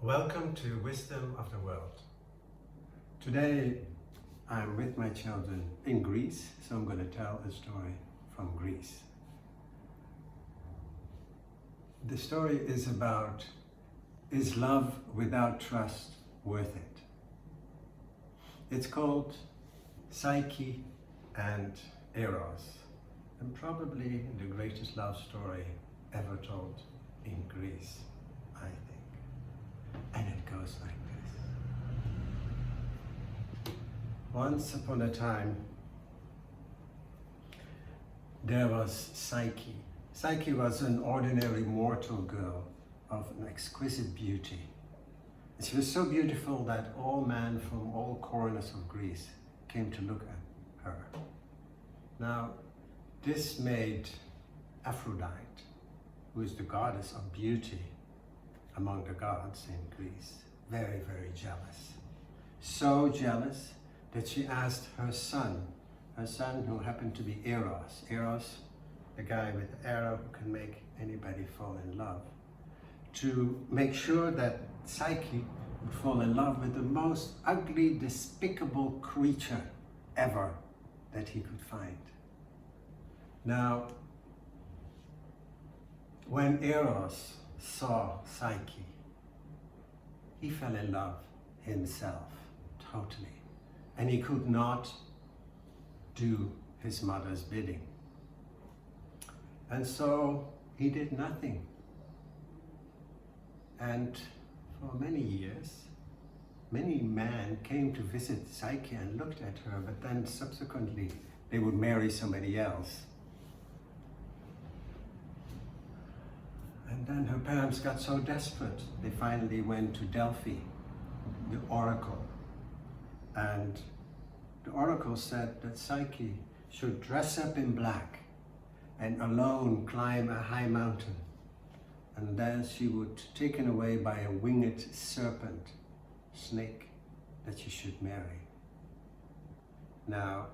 Welcome to Wisdom of the World. Today I'm with my children in Greece, so I'm going to tell a story from Greece. The story is about, is love without trust worth it? It's called Psyche and Eros, and probably the greatest love story ever told in Greece, I think. And it goes like this. Once upon a time, there was Psyche. Psyche was an ordinary mortal girl of an exquisite beauty. And she was so beautiful that all men from all corners of Greece came to look at her. Now, this made Aphrodite, who is the goddess of beauty among the gods in Greece, very, very jealous. So jealous that she asked her son who happened to be Eros, the guy with the arrow who can make anybody fall in love, to make sure that Psyche would fall in love with the most ugly, despicable creature ever that he could find. Now, when Eros saw Psyche, he fell in love himself, totally. And he could not do his mother's bidding. And so he did nothing. And for many years, many men came to visit Psyche and looked at her, but then subsequently they would marry somebody else. And then her parents got so desperate, they finally went to Delphi, the oracle. And the oracle said that Psyche should dress up in black and alone climb a high mountain. And then she would be taken away by a winged serpent, snake, that she should marry. Now,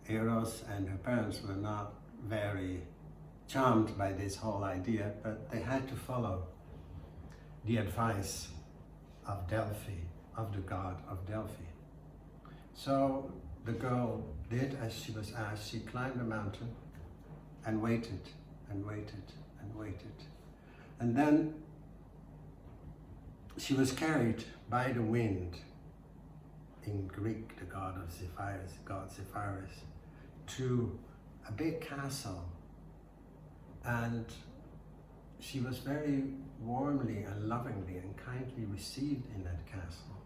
Eros and her parents were not very charmed by this whole idea, but they had to follow the advice of Delphi, of the god of Delphi. So the girl did as she was asked. She climbed the mountain and waited and waited and waited. And then she was carried by the wind, in Greek the god Zephyrus, to a big castle. And she was very warmly and lovingly and kindly received in that castle.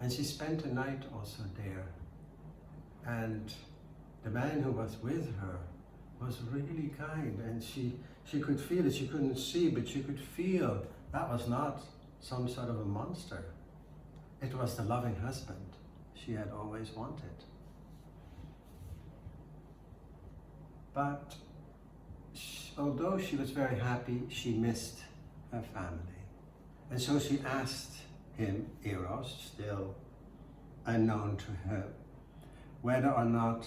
And she spent a night also there. And the man who was with her was really kind, and she could feel it. She couldn't see, but she could feel that was not some sort of a monster. It was the loving husband she had always wanted. But although she was very happy, she missed her family. And so she asked him, Eros, still unknown to her, whether or not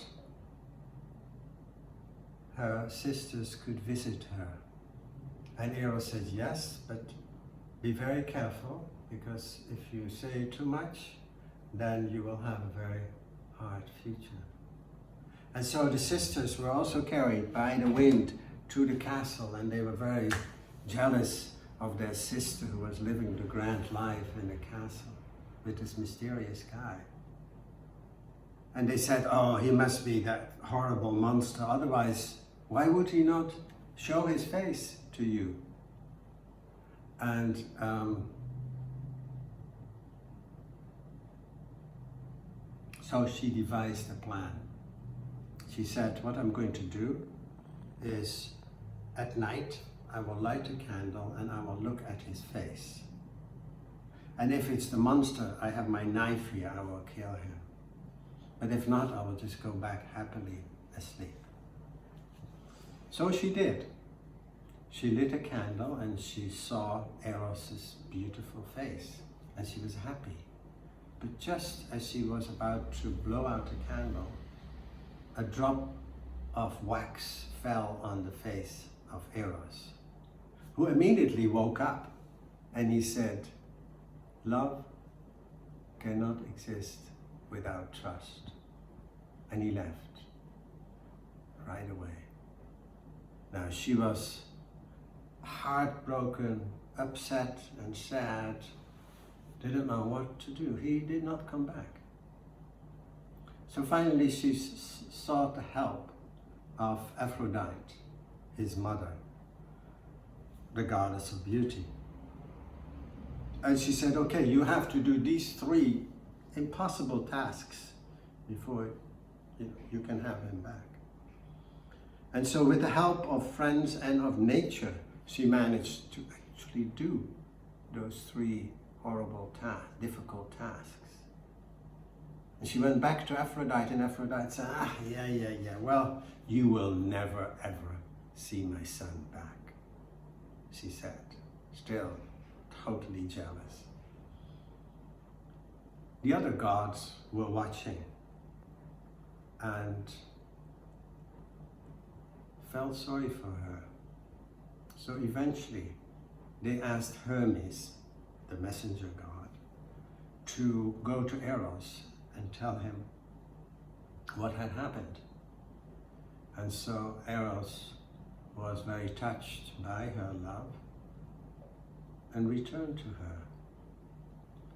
her sisters could visit her. And Eros said yes, but be very careful, because if you say too much, then you will have a very hard future. And so the sisters were also carried by the wind to the castle, and they were very jealous of their sister who was living the grand life in the castle with this mysterious guy. And they said, oh, he must be that horrible monster, otherwise why would he not show his face to you? And so she devised a plan. She said, what I'm going to do is, at night, I will light a candle and I will look at his face. And if it's the monster, I have my knife here, I will kill him. But if not, I will just go back happily asleep. So she did. She lit a candle and she saw Eros's beautiful face, and she was happy. But just as she was about to blow out the candle, a drop of wax fell on the face of Eros, who immediately woke up, and he said, love cannot exist without trust. And he left right away. Now she was heartbroken, upset and sad, didn't know what to do. He did not come back. So finally she sought the help of Aphrodite, his mother, the goddess of beauty. And she said, okay, you have to do these 3 impossible tasks before you can have him back. And so with the help of friends and of nature, she managed to actually do those 3 horrible difficult tasks. And she went back to Aphrodite, and Aphrodite said, yeah, well, you will never ever see my son back, she said, still totally jealous. The other gods were watching and felt sorry for her. So eventually they asked Hermes, the messenger god, to go to Eros and tell him what had happened. And so Eros was very touched by her love and returned to her.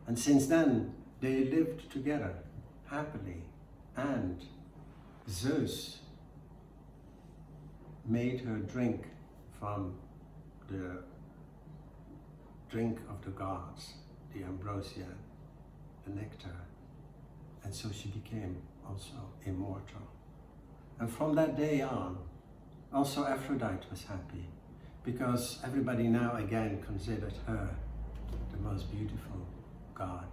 And since then, they lived together happily, and Zeus made her drink from the drink of the gods, the ambrosia, the nectar, and so she became also immortal. And from that day on, also Aphrodite was happy, because everybody now again considered her the most beautiful god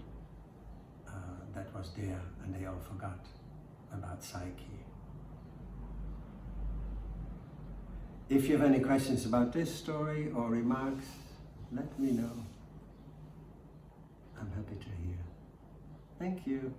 that was there, and they all forgot about Psyche. If you have any questions about this story or remarks, let me know. I'm happy to hear. Thank you.